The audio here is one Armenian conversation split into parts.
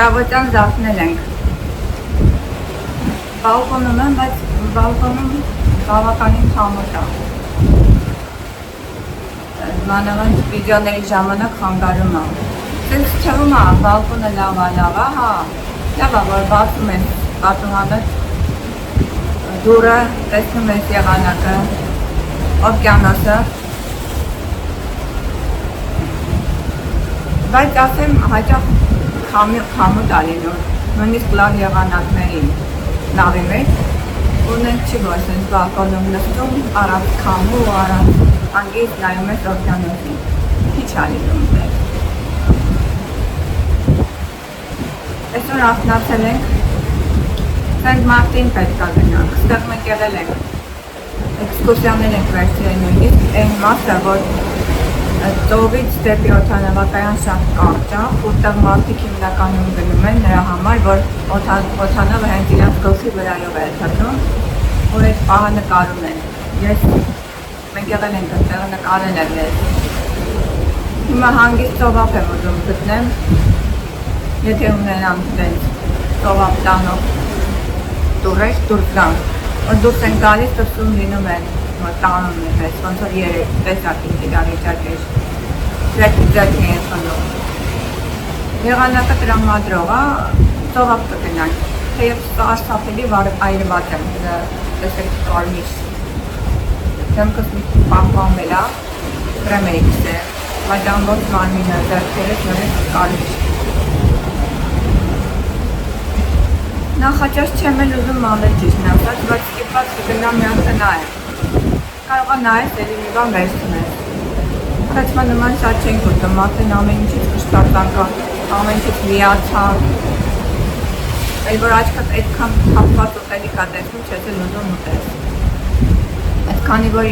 Առավոտյան զարթնել ենք։ Բալկոնում եմ, բայց բալկոնում բավականին խամոտ է։ Մանավանդ վիդեոների ժամանակ խանգարում է։ Սենց թվում է, բալկոնը լավ է, հա։ Լավ է, որ բացում են պատուհանը, դուռը, տեսնում ես եղանակը, օվկիանոսը։ Բայց ասեմ հաճախ խամոտ է լինում, նույնիսկ լավ եղանակներին նավի մեջ, ունենք չի որ սենց բալկոնում նստում, առանց քամու, առանց հանգիստ նայում ես օվկիանոսին, քիչ է լինում դեր։ Այսօր արթնացել ենք, Սենտ Մարտին պետք է գնանք, ստեղ մենք եղել ենք, էքսկուրսիաներ ենք վերցրել նույնիսկ, այն մասը, որ ծովից դեպի օդանավակայան շատ կարճ է, որտեղ մարդիկ հիմնականում գնում են նրա համար, որ օդանավը հենց իրենց գլխի վրայով է թռնում, որ այդ պահը նկարում են։ Մենք եղել ենք այդտեղ, նկարել եմ ես։ Հիմա հանգիստ ծովափ եմ ուզում գտնեմ, եթե ունենամ դենց ծովափ տանող տուրեր, դուրս գանք, որ դուրս են գալիս, տսում լինում են տանում է պես, ոնց որ երեք տեսակին իրավիճակ էր, ձերքի են խնդում։ Եղանակը տրամադրող է, ծովափ կգնանք, թեև սարսափելի այրված եմ, տեսեք կարմիր։ Դեմքս մի պահպանվել է, կրեմ էի գցել, բայց ամբողջ մարմինը ձեռքերս նորից կարմիր։ Նախաճաշ չեմ էլ ուզում անել ճիշտն ասած, բայց ստիպված կգնամ մի հատ նայեմ։ Կարող է նայես, էլի մի բան վերցնել։ Խեցման նման շատ չենք ուտում, արդեն ամեն ինչից կշտարտանքա, ամեն ինչից միացավ։ Էլ որ աչքդ այդքան հապված ուտելիք ա տեսնում, չես էլ ուզում ուտես։ Այդքանի որ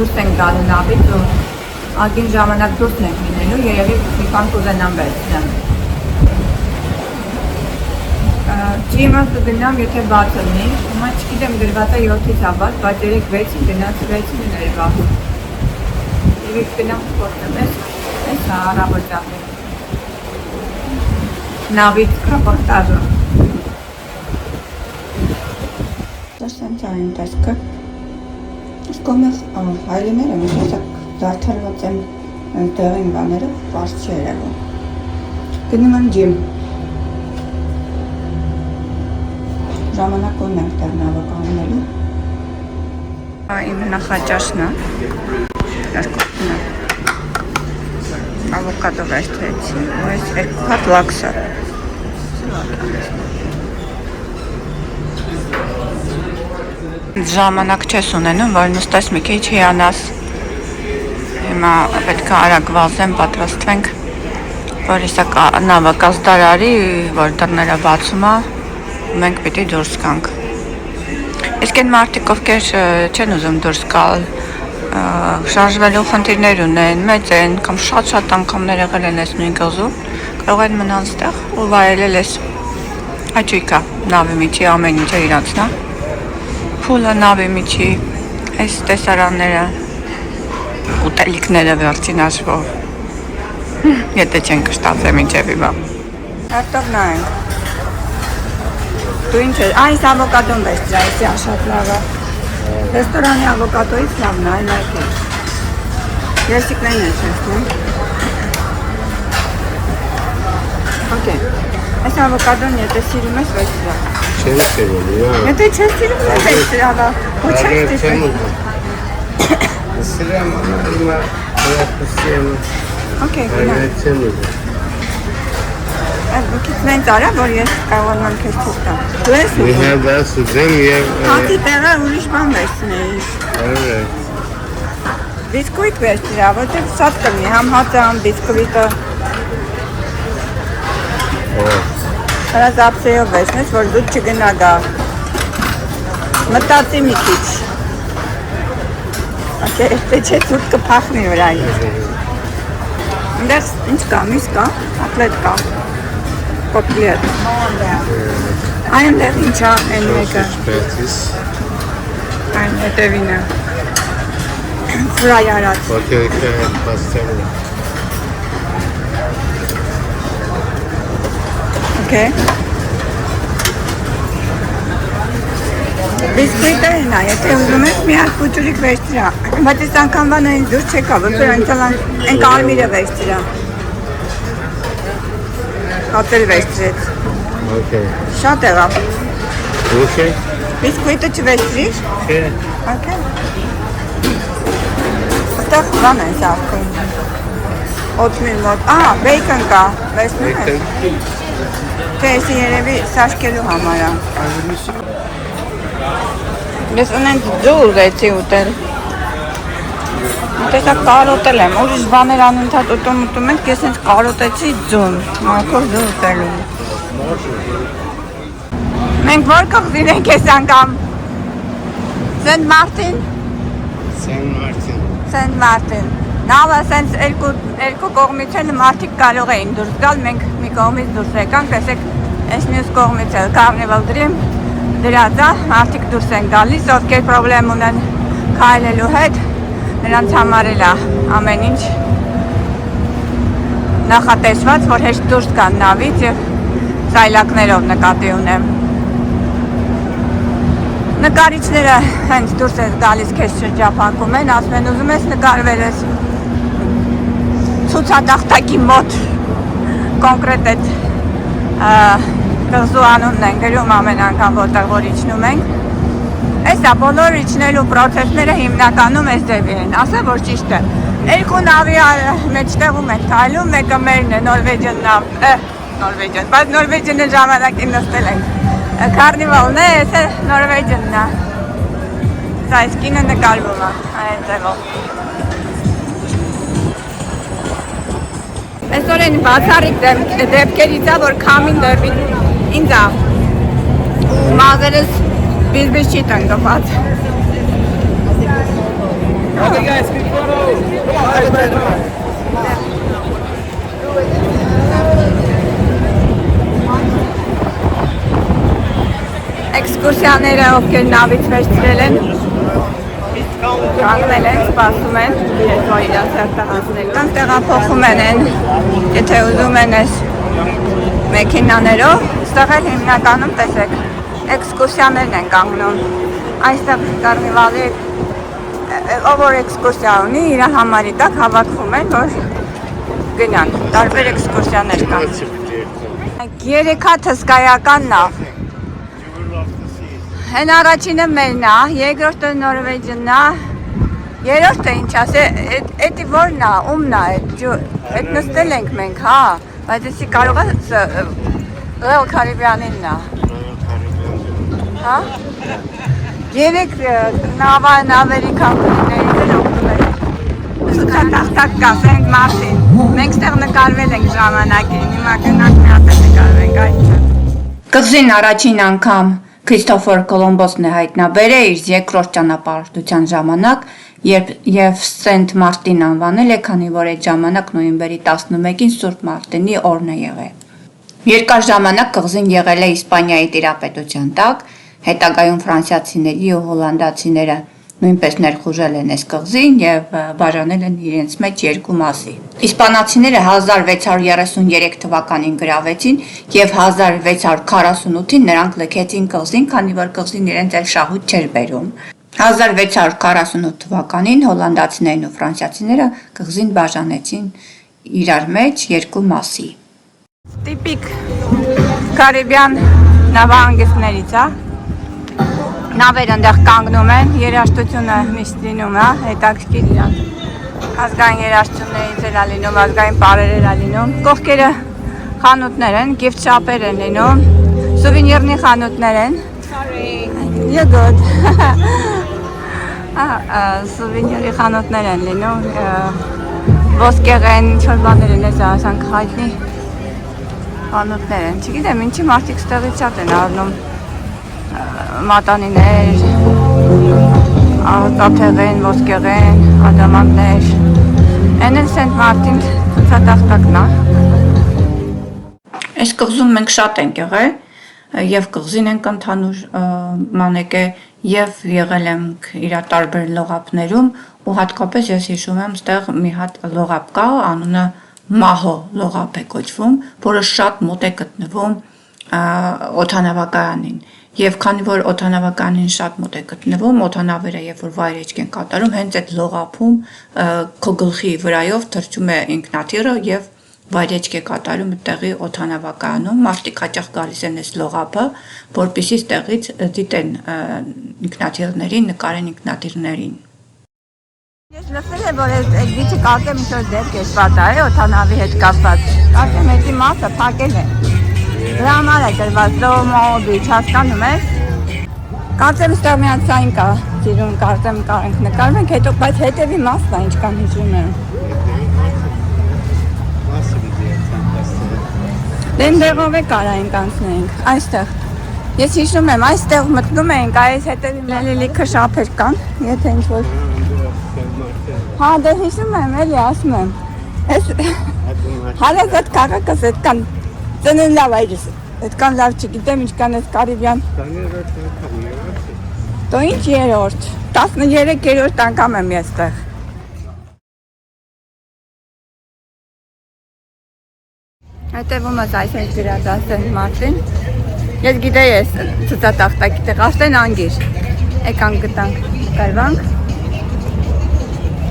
դուրս ենք գալու նավից ու ագին ժամանակ դուրս ենք լինելու, երևի մի բան կուզենամ վերցնեմ։ Ջիմը կգնամ, եթե բաց լինի, հիմա չգիտեմ գրված է 7-ից է բաց, բայց 3-6-ին գնաց 6-ին էր բաց։ Եվ գնամ խորտեմ ես առավոտյան։ Նավից ռապորտաժը։ Դասանց այն տեսքը։ Սկոմեղ հայլիները մի տեսակ զարդարված են տեղին բաները, պարզ չի երևում։ Գնում եմ ջիմ։ Ժամանակ ունենք տեղ նավը կանունելու։ Իմ նախաճաշն է։ Ավոկադո վերցրեցի, ու այս 2 հատ լաքսը։ Ժամանակ չես ունենում, որ նստես մի քիչ հիանաս։ Հիմա պետք է արագ վազեմ, պատրաստվենք, որ իսա նավը կազդարարի, որ դռները բացում է, մենք պիտի դուրս գանք։ Իսկ այն մարդիկ, ովքեր չեն ուզում դուրս գալ, շարժվելու խնդիրներ ունեն, մեծ են, կամ շատ անգամներ եղել են այս նույն գազում, կարող են մնալ ստեղ ու վայելել այս հաճույքա, նավի միջի ամեն ինչը իրանցնա, փուլը նավի միջի, այս տեսարանները, ուտելիքները վերջին հաշվով, եթե չեն կշտացել մինչև հիմա։ Հարտով նայենք։ Դու ինչ ես, այս ավոկադոն վերցրա, այսի շատ լավ է։ Ռեստորանի ավոկադոից լավն է, այլ այլ է։ Երսիկներն ես տեսնում։ Okay. Այս ավոկադոն եթե սիրում ես վերցրա։ Չեմ սիրում, իա։ Եթե չես սիրում, վերցրա, ու չես սիրում։ Սիրում, հիմա սիրում։ Okay, գնա։ Այդքից նենց արա, որ ես կարողանամ քեզ թող տամ։ Դու ես ուզում։ Մի հատ դաս ուզեմ և… Հատի տեղը ուրիշ բան վերցնեիր։ Արեք։ Բիսկույթ վերցրա, որտեղ շատ կլինի, համ հացը, համ բիսկվիտը։ Հրազ ապսեյով վերցնես, որ դուտ չգնա գա։ Մտածի մի քիչ։ Okay, եթե չէ դուտ կփախնի վրայից։ Ընդեղ ինչ կա, միս կա, ատլետ կա։ Կոպլետ։ Այնտեղ ինչա են մեկը։ Այն հետևինը։ Ֆրայ արած։ Ոտելքը պաստելը։ Okay. Բիսկվիտը նա, եթե ուզում եք մի հատ փուճուրիկ վերցրա, բայց այս անգամվան այն դուր չեկա, որ այն կարմիրը վերցրա։ Հատել վերցրեց։ Okay. Շատ եղավ։ Okay. Բիսկվիտը չվերցրիր։ Չէ։ Okay. Այստեղ բան է սարքում։ Օտմիլ մոտ, բեյքն կա, վերցնում ես։ Թե էսի երևի սաշկելու համար է։ Ես ունենք ձու ուզեցի ուտել։ Տեսակ կարոտել եմ, ուրիշ բաներ անընդհատ ուտում ենք, ես հենց կարոտեցի ձուն, մայքով ձու ուտելու։ Մենք որ կղզին ենք ես անգամ։ Սենտ Մարտին։ Սենտ Մարտին։ Նավը սենց երկու կողմից էլ մարդիկ կարող էին դուրս գալ, մենք մի կողմից դուրս եկանք, տեսեք այս մյուս կողմից էլ Carnival Dream դրած է, մարդիկ դուրս են գալիս, ովքեր պրոբլեմ ունեն քայլելու հետ, նրանց համար էլ է ամեն ինչ նախատեսված, որ հեշտ դուրս գան նավից և սայլակներով նկատի ունեմ։ Նկարիչները հենց դուրս ես գալիս քեզ շրջափակում են, ասում են ուզում ես նկարվել ես ցուցադախտակի մոտ կոնկրետ այդ կղզու անունն են գրում ամեն անգամ որտեղ որ իջնում ենք։ Էսա բոլոր իջնելու պրոցեսները հիմնականում այս ձևի են, ասեմ որ ճիշտ է։ Երկու նավի մեջտեղում են քայլում, մեկը մերն է Նորվեջյան նավ, բայց Նորվեջյանը ժամանակին նստել ենք։ Carnival-ն է, էսը Նորվեջյանն է։ Սա այս կինը նկարվում է, այն ձևով։ Այսօր են բացառիկ դեպքերից է, որ քամին դեպի ինձ է, ու մազերս բիզբիզ չի տնկված։ Էքսկուրսիաները, ովքեր նավից վերցրել են, կանգնել են, սպասում են, որ իրաց հերթահասնելու։ Կան տեղափոխում են, եթե ուզում են այս մեքենաներով, ստեղ էլ հիմնականում տեսեք, էքսկուրսիաներն են կանգնում։ Այստեղ Carnival-ի ով որ էքսկուրսիա ունի, իր համարի տակ հավաքվում են, որ գնան, տարբեր էքսկուրսիաներ կան։ Երեք հատ հսկայական նավ։ Հեն առաջինը մերն է, երկրորդը Նորվեջյանն է, երրորդը ինչ ասե, էդի որն է, ումն է, էդ նստել ենք մենք, հա, բայց էսի կարող է Royal Caribbean-ինն է, հա, երեք նավերի կամպանիներից էլ օգնում են, ցուցադախտակ կա, Սենտ Մարտին, մենք ստեղ նկարվել ենք ժամանակին, հիմա գնանք մի հատ նկարվենք, այդ կղզին առաջին անգամ Քրիստոֆոր Կոլոմբոսն է հայտնաբերել իր երկրորդ ճանապարհորդության ժամանակ, եւ Սենտ Մարտին անվանել է, քանի որ այդ ժամանակ նոյեմբերի 11-ին Սուրբ Մարտինի օրն է եղել։ Երկար ժամանակ կղզին եղել է Իսպանիայի տիրապետության տակ, հետագայում ֆրանսիացիների ու հոլանդացիները նույնպես ներխուժել են այս կղզին եւ բաժանել են իրենց մեջ երկու մասի։ Իսպանացիները 1633 թվականին գրավեցին եւ 1648-ին նրանք լքեցին կղզին, քանի որ կղզին իրենց էլ շահույթ չէր բերում։ 1648 թվականին հոլանդացիներն ու ֆրանսիացիները կղզին բաժանեցին իրար մեջ երկու մասի։ Տիպիկ Կարիբյան նավահանգիստներից է։ Նավերը այնտեղ կանգնում են, երաժշտությունը միշտ լինում է, հետաքրքիր իրանց ազգային երաժշտություններից էլ լինում, ազգային պարեր էլ լինում։ Կողքերը խանութներ են, gift shop-եր են լինում, սուվենիրնի խանութներ են։ You're good. Սուվենիրի խանութներ են լինում, ոսկեղեն, ինչ-որ բաներ են, այս ասանք հայտնի խանութներ են։ Չգիտեմ, ինչի մարդիկ ստեղից շատ են առնում մատանիներ, աղտաթեղեն, ոսկեղեն, ադամանդներ, են են Սենտ Մարտին ցուցադախտակն է։ Այս կղզում մենք շատ ենք եղել եւ կղզին ենք ընդհանուր մանեկե եւ եղել ենք իր տարբեր լողափներում ու հատկապես ես հիշում եմ ստեղ մի հատ լողափ կա, անունը Մահո լողափ է կոչվում, որը շատ մոտ է գտնվում օդանավակայանին։ Եվ քանի որ օդանավականին շատ մոտ է գտնվում, օդանավերը երբ որ վայրեջք են կատարում, հենց այդ լողափում քո գլխի վրայով թռչում է ինքնաթիռը եւ վայրեջք է կատարում այդտեղի օդանավակայանում, մարդիկ հաճախ գալիս են այս լողափը, որպեսզի այդտեղից դիտեն ինքնաթիռներին, նկարեն ինքնաթիռներին։ Ես լսել եմ, որ այս գիչը կարծեմ ինչ-որ դեպք է պատահել օդանավի հետ կապված։ Կարծեմ հետի մասը փակել է։ Դրա համար է գրված Slow-mo-bridge, հասկանում ես։ Կարծեմ ստեղ մի հատ сайн կա, սիրուն, կարծեմ կարենք նկարում ենք, հետո բայց հետևի մասն է, ինչքան հիշում եմ։ Դենդեղով է կարային կանցնեինք, այստեղ։ Ես հիշում եմ, այստեղ մտնում էինք, այս հետևի լիքը շափեր կան, եթե ինչ-որ։ Հա, դե հիշում եմ, էլի ասում եմ։ Այս հարած այդ քաղաքս այդքան ծննդավ այրս, այդքան լավ չգիտեմ, ինչքան այս Կարիբյան։ Դո ինչ երորդ, 13-րդ անգամ եմ եստեղ։ Հետևումս այս է գրած Ասեն Մարտին։ Ես գիտեի ես ցուցատախտակի տեղ, Ասեն անգիր։ Եկանք գտանք, կարվանք։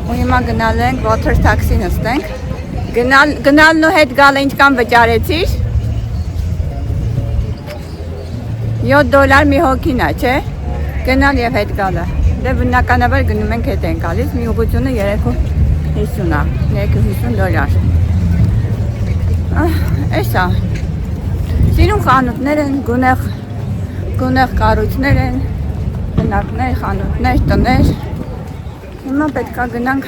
Ու հիմա գնալ ենք water taxi նստենք։ Գնալն ու հետ գալը ինչքան վճարեցիր։ $7 մի հոգին է, չէ։ Գնալ եւ հետ գալը։ Դե բնականաբար գնում ենք հետ են գալիս, մի ուղղությունը 350 է, $350։ Էսա։ Սիրուն խանութներ են, գունեղ կառույցներ են, բնակներ, խանութներ, տներ։ Հիմա պետք է գնանք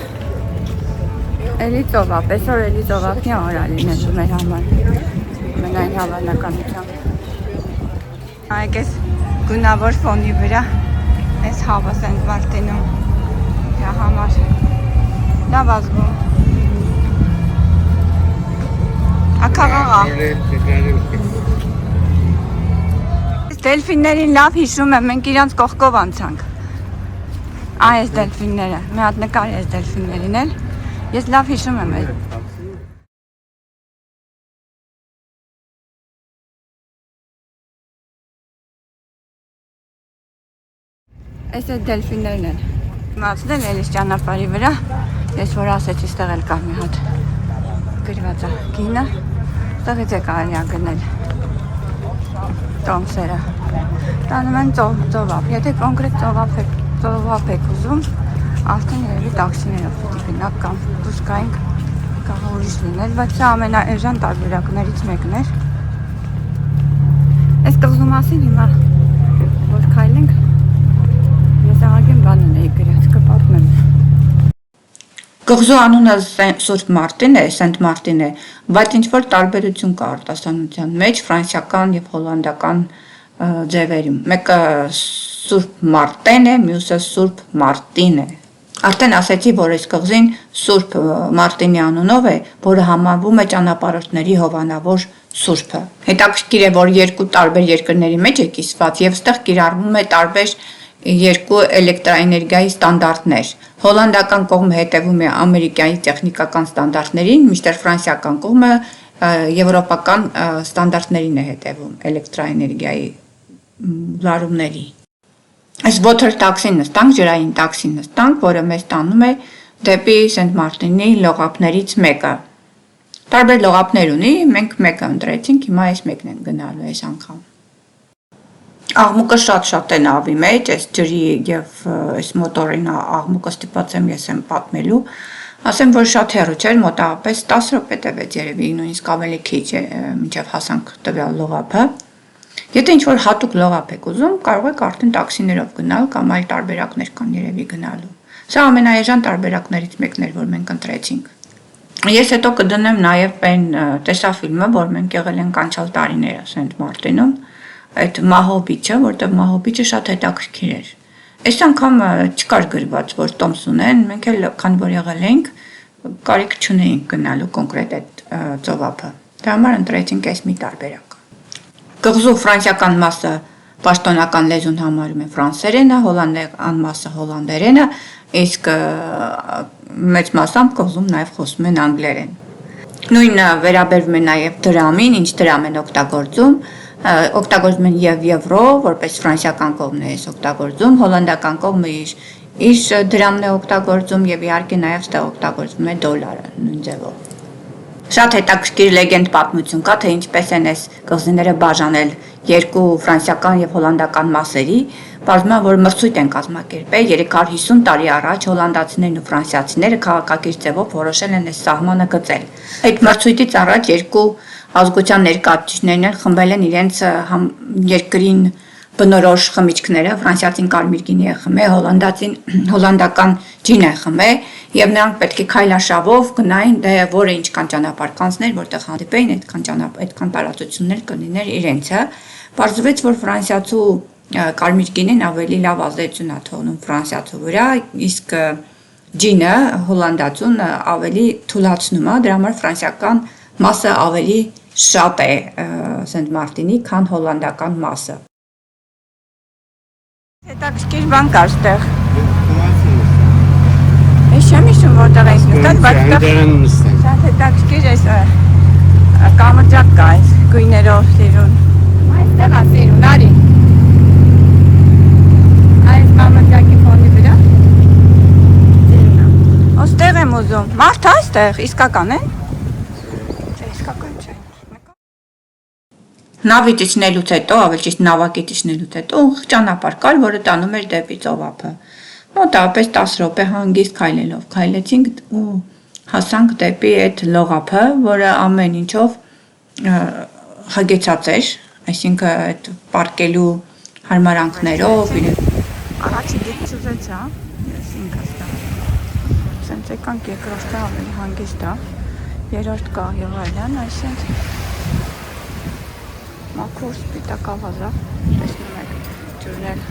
էլի ծովափ, այսօր էլի ծովափի օր է լինելու մեր համար, մենայն հավանականությամբ։ Այք ես գունավոր ֆոնի վրա, այս հավը Սենտ Մարտինում դրա համար լավ ազգում։ Ակաղաղա։ Դելֆիններին լավ հիշում եմ, մենք իրանց կողքով անցանք։ Այս դելֆինները, մի հատ նկար ես դելֆիններին էլ, ես լավ հիշում եմ էլ։ Այս է դելֆիններն են։ Մացնել էլիս ճանապարհի վրա, ես որ ասեցի ստեղ էլ կա մի հատ գրված է գինը, ստեղից է կարելի գնել տոմսերը։ Տանում են ծովափ, եթե կոնկրետ ծովափ եք ուզում, արդեն երևի տաքսիներով պետք է գնաք կամ դուրս գայինք, կարող ուրիշ լինել, բայց սա ամենաէժան տարբերակներից մեկն էր։ Այս կղզու մասին հիմա որ քայլենք, ես ահագին բանն էի գրած, կպատմեմ։ Կղզու անունը Սուրբ Մարտին է, Սենտ Մարտին է, բայց ինչ-որ տարբերություն կա արտասանության մեջ ֆրանսիական եւ հոլանդական ձևերում։ Մեկը Սուրբ Մարտեն է, մյուսը Սուրբ Մարտին է։ Արդեն ասեցի, որ այս կղզին Սուրբ Մարտինի անունով է, որը համարվում է ճանապարհորդների հովանավոր Սուրբը։ Հետաքրքիր է, որ երկու տարբեր երկրների մեջ է կիսված եւ այստեղ կիրառվում է տարբեր երկու էլեկտրաէներգիայի ստանդարտներ։ Հոլանդական կողմը հետևում է ամերիկայի տեխնիկական ստանդարտներին, մինչդեռ ֆրանսիական կողմը եվրոպական ստանդարտներին է հետևում էլեկտրաէներգիայի լարումների։ Այս water taxi-ն նստանք, ջրային տաքսի նստանք, որը մեզ տանում է դեպի Սենտ Մարտինի լողափներից մեկը։ Տարբեր լողափներ ունի, մենք մեկը ընտրեցինք, հիմա այս մեկն են գնալու այս անգամ։ Աղմուկը շատ է նավի մեջ, այս ջրի եւ այս մոտորին աղմուկը ստիպված եմ ես եմ պատմելու։ Ասեմ, որ շատ հեռու չէր, մոտավորապես 10 րոպե տևեց երևի, նույնիսկ ավելի քիչ մինչև հասանք տվյալ լողափը։ Եթե ինչ-որ հատուկ լողափ եք ուզում, կարող եք արդեն տաքսիներով գնալ կամ այլ տարբերակներ կան երևի գնալու։ Սա ամենաէժան տարբերակներից մեկն էր, որ մենք ընտրեցինք։ Ես հետո կդնեմ նաև այն տեսաֆիլմը, որ մենք եղել ենք անցյալ տարիները Սենտ Մարտինում, այդ Մահո բիչը, որտեղ Մահո բիչը շատ հետաքրքիր էր։ Այս անգամ չկար գրված, որ տոմս ունեն, մենք էլ քանի որ եղել ենք, կարիք չունեինք գնալու կոնկրետ այդ ծովափը։ Դրա համար ընտրեցինք այս մի տարբերակ։ Կղզու ֆրանսիական մասը պաշտոնական լեզուն համարում են ֆրանսերենը, հոլանդական մասը հոլանդերենը, իսկ մեծ մասամբ կղզում նաև խոսում են անգլերեն։ Նույնը վերաբերվում է նաև դրամին, ինչ դրամ են օգտագործում, օգտագործում են եւ եվրո, որպես ֆրանսիական կողմն է օգտագործում, հոլանդական կողմը իր դրամն է օգտագործում եւ իհարկե նաեւ ստեղ օգտագործվում է դոլարը նույն ձևով։ Շատ հետաքրքիր լեգենդ պատմություն կա, թե ինչպես են այս կղզիները բաժանել երկու ֆրանսիական եւ հոլանդական մասերի, բարձրացնում է, որ մրցույթ են կազմակերպել 350 տարի առաջ հոլանդացիներն ու ֆրանսիացիները քաղաքակիրթ ձևով որոշել են այս սահմանը գծել։ Այդ մրցույթից առաջ երկու ազգության ներկայացուցիչներն խմբել են իրենց երկրին բնորոշ խմիչքները, ֆրանսիացին կարմիր գինի է խմել, հոլանդական ջին է խմել եւ նրանք պետք է քայլարշավով գնային դե որը ինչքան ճանապարհ կանցներ, որտեղ հանդիպեին այդքան տարածություններ կլիներ իրենցը։ Պարզվեց, որ ֆրանսիացու կարմիր գինին ավելի լավ ազդեցություն է թողնում ֆրանսիացու վրա, իսկ ջինը հոլանդացուն ավելի թուլացնում է, դրա համար ֆրանսիական մասը ավելի շատ է Սենտ Մարտինի, քան հոլանդական մասը։ Հետաքրքիր բան կար ստեղ։ Ես չեմ հիշում որտեղ ենք նստած, բայց շատ հետաքրքիր է կամրջակ կա այս գույներով սիրուն։ Այստեղ է սիրուն, արի։ Այս կամրջակի ֆոնի վրա։ Սիրուն է։ Ոստեղ եմ ուզում։ Մարդ է այստեղ, իսկական է։ Իսկական չէ։ Նավից իջնելուց հետո, ավելի ճիշտ նավակից իջնելուց հետո ուղիղ ճանապարհ կար, որը տանում էր դեպի ծովափը։ Մոտավորապես 10 րոպե հանգիստ քայլելով քայլեցինք ու հասանք դեպի այդ լողափը, որը ամեն ինչով հագեցած էր, այսինքն այդ պարկելու հարմարանքներով։ Առաջին դեպքից ուզեց, հա, ես ինքս դա։ Սենց եկանք երկրորդը ավելի հանգիստ է, երրորդ կա եւ այլն, այսինքն մաքուր սպիտակ ավազա, տեսնում եք ջուրն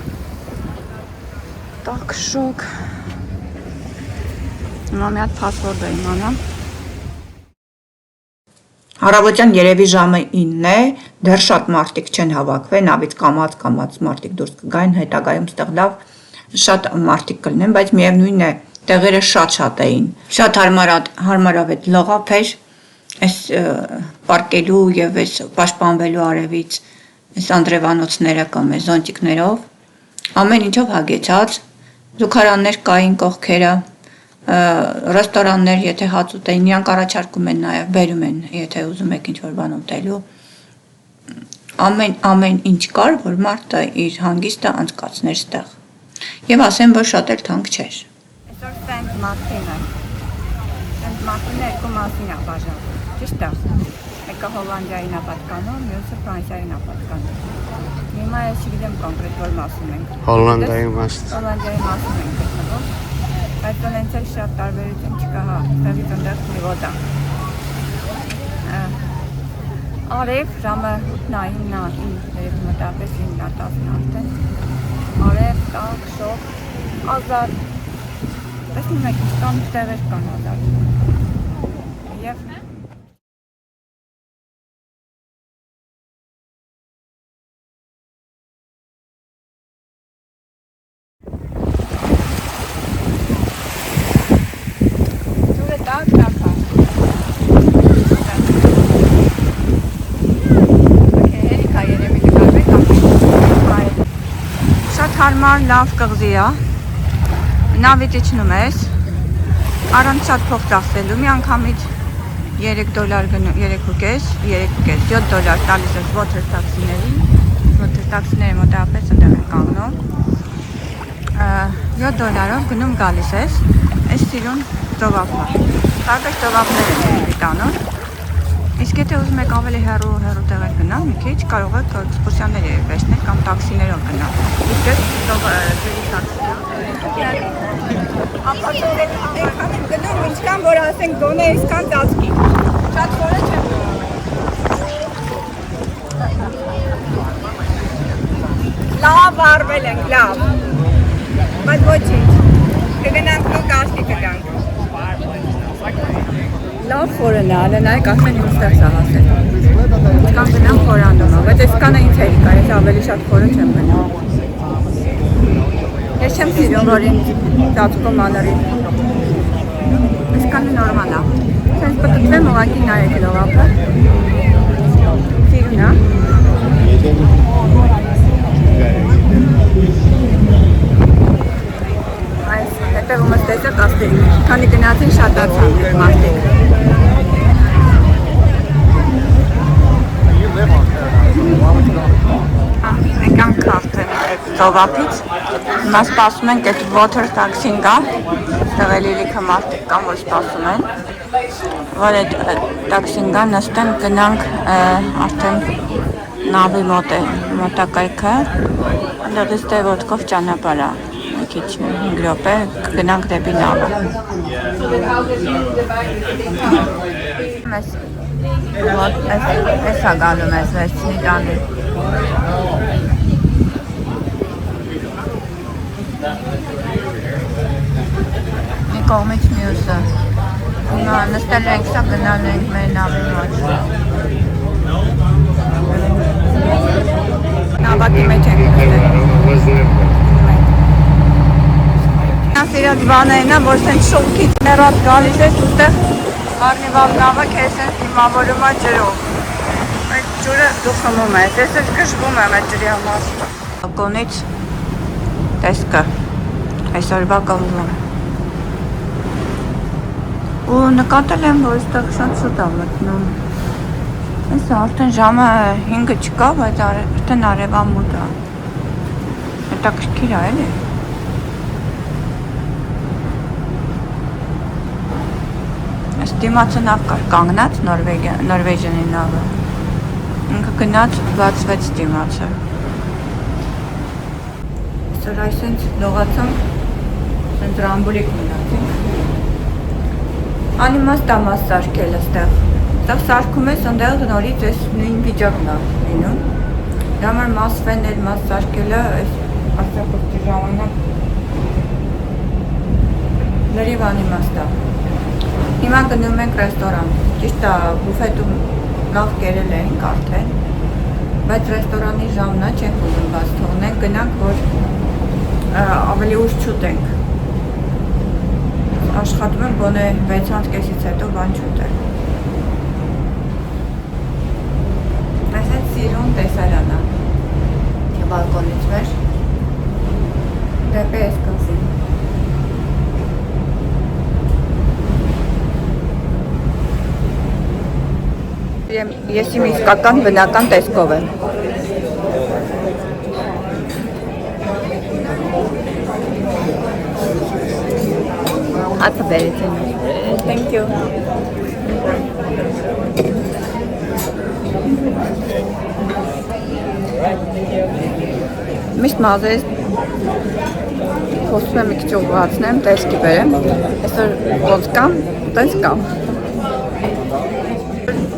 տակ շոկ։ Հիմա մի հատ փասվորդը իմանամ։ Առավոտյան երևի ժամը 9 է, դեռ շատ մարդիկ չեն հավաքվել, նավից կամած մարդիկ դուրս կգային, հետագայում ստեղ լավ շատ մարդիկ կլինեն, բայց միևնույն է, տեղերը շատ էին։ Շատ հարմարավետ լողափ էր, այս պարկելու եւ այս պաշտպանվելու արևից այս անդրևանոցները կամ այս զոնտիկներով ամեն ինչով հագեցած, զուգարաններ կային կողքերը, ռեստորաններ, եթե հաց ուտեին, իրանք առաջարկում են նաև բերում են, եթե ուզում եք ինչ-որ բան ուտելու։ Ամեն ինչ կար, որ մարդը իր հանգիստը անցկացներ ստեղ։ Եվ ասեմ, որ շատ էլ թանկ չէր։ Այսօր Սենտ Մարտինը։ Սենտ Մարտինը երկու մասին է բաժանվում, ճիշտ է։ Մեկը Հոլանդիային է պատկանում, մյուսը Ֆրանսիային է պատկանում։ Հիմա ես չգիտեմ կոնկրետ որ մասում ենք։ Հոլանդիայի մասում ենք գտնվում։ Բայց ունենք շատ տարբերություն չկա, հա, տեղից ընդեղ մի ոդա։ Արև ժամը 8-9, երևի մոտավորապես 9-10 արդեն։ Արև, տակ, շոգ, ազատ։ Տեսնում եք, կան տեղեր կան ազատ։ Եվ հարմար լավ կղզի է, նավից իջնում ես, առանց շատ փող ծախսելու, մի անգամից $3 գնում, 7 դոլար տալիս ես water taxi-ներին, water taxi-ները մոտավորապես ընդեղ են կանգնում, $7 գնում գալիս ես, այս սիրուն ծովափը, տարբեր ծովափներ են տանում, իսկ եթե ուզում եք ավելի հեռու տեղեր գնալ, մի քիչ կարող եք էքսկուրսիաներ վերցնել կամ տաքսիներով գնալ։ Իսկ այս ծովի տաքսիա։ Ապացույց այնքան եմ գնում, ինչքան որ ասենք գոնե այսքան ծածկի։ Շատ խորը չեմ գնում։ Լավ արվել ենք, լավ։ Բայց ոչինչ։ Կգնանք ու կասկի կգանք։ Լավ խորն է, նայեք ասեն ինձ ստեղ սա հասել։ Ինչքան գնամ խորանում է, բայց այսքանը ինձ հերի կա, ես ավելի շատ խորը չեմ գնում։ Ես չեմ սիրում, որ ինձ ծածկում անարին։ Այսքանը նորմալ է։ Սենց պտտվեմ ուղղակի նայեք լողափը։ Սիրուն է։ Այս հետևումս տեսեք աստերի, քանի գնացին շատացան մարդիկ։ Եկանք արդեն ծովափից, հիմա սպասում ենք այդ water taxi-ն գա, այստեղ էլի լիքը մարդիկ կան, որ սպասում են, որ այդ տաքսին գա, նստեն, գնանք արդեն նավի մոտակայքը, այնտեղից դե ոտքով ճանապարհ է, մի քիչ 5 րոպե գնանք դեպի նավը։ Էս է գալու մեզ վերցնի տանի։ Մի կողմից մյուսը։ Հիմա նստել ենք, սա գնալ ենք մեր նավի մոտ։ Նավակի մեջ ենք նստել։ Սիրած բաներն է, որ սենց շողքից ներած գալիս ես ուստեղ կարնիվալ նավը քեզ են դիմավորում է ջրով։ Այդ ջուրը դու խմում ես, ես էլ կշվում եմ այդ ջրի համար։ Ակոնից տեսկը, այսօրվա կողմում։ Ու նկատել եմ, որ այստեղ շատ շուտ է մտնում։ Այս արդեն ժամը 5-ը չկա, բայց արդեն արևամուտ է։ Հետաքրքիր է, էլի։ Այս դիմացը նավ կար, կանգնած Նորվեգիանի նավը։ Ինքը գնաց բացվեց դիմացը։ Այսօր այսենց լողացանք, սենց ռամբուլիկ մնացինք։ Անիմաստ է մաս սարքել այստեղ։ Այստեղ սարքում ես, ընդեղ նորից այս նույն վիճակն է լինում։ Դա համար մաս ֆենել, մաս սարքելը այս աստղապտի ժամանակ լրիվ անիմաստ է։ Հիմա գնում ենք ռեստորան, ճիշտ է բուֆետում լավ կերել էինք արդեն, բայց ռեստորանի ժամն է չենք ուզում բաց թողնենք, գնանք, որ ավելի ուշ չուտենք։ Աշխատում եմ գոնե 6:30-ից հետո բան չուտել։ Այսպես սիրուն տեսարան է։ Բալկոնից մեր դեպի այս կողմին։ Ես իմ իսկական բնական տեսքով եմ։ Հատը բերեցին։ Thank you։ Միշտ մազերից փորձում եմ մի քիչ ուղղացնեմ, տեսքի բերեմ։ Այսօր ոնց կամ, տես կամ։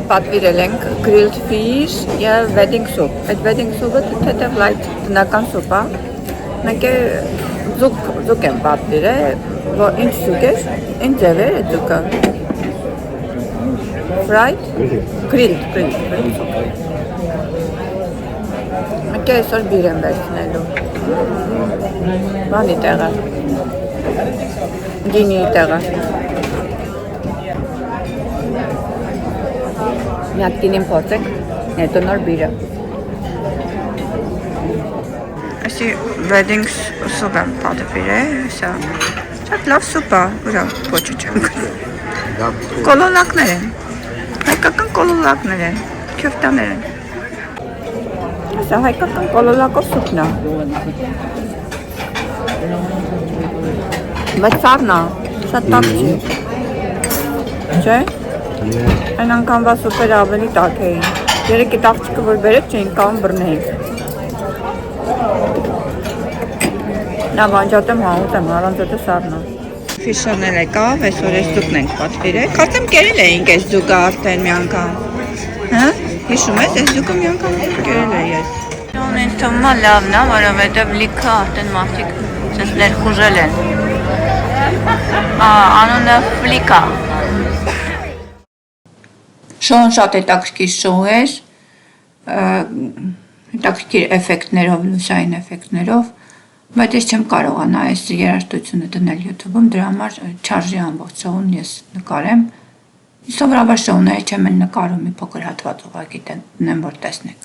Պատվիրել ենք grilled fish և wedding soup։ Այդ wedding soup-ը թեթև light տնական սուպ է։ Մենք ձուկ եմ պատվիրել, որ ինչ ձուկ էր, ինչ ձև էր այդ ձուկը։ Fried? Grilled soup։ Մենք այսօր բիր եմ վերցնելու։ Բանի տեղը։ Գինի տեղը։ Մի հատ գինին փորձենք, հետո նոր բիրը։ Այսի wedding soup եմ պատվիրել, սա շատ լավ սուպ է, ուրա ոչի չեմ կրում։ Կոլոլակներ են, հայկական կոլոլակներ են, քյոֆտաներ են։ Սա հայկական կոլոլակով սուպն է։ Բայց սառն է, շատ տաք չի։ Չէ՞։ Այն անգամվա սուպերը ավելի տաք էին։ Երեք այդ աղջիկը, որ բերեց չէին կամ բռնեինք։ Նա բանջատեմ համուտ եմ, առանձոտը սառնա։ Ֆիշոնել եկավ, այսօր այս ձուկն ենք պատվիրել։ Կարծեմ կերել էինք այս ձուկը արդեն մի անգամ։ Հա? Հիշում ես, այս ձուկը մի անգամ կերել էի ես։ Ինձ թվում է լավն է, որովհետև լիքը արդեն մարդիկ ցես ներխուժել են։ Անունը Ֆլիկա։ Շոուն շատ հետաքրքիր շոու էր, հետաքրքիր էֆեկտներով, լուսային էֆեկտներով, բայց ես չեմ կարողանա այս երաժշտությունը դնել YouTube-ում, դրա համար չարժի ամբողջ շոուն ես նկարեմ։ Սովորաբար շոուները չեմ նկարում, մի փոքր հատված ուղղակի դնեմ, որ տեսնեք։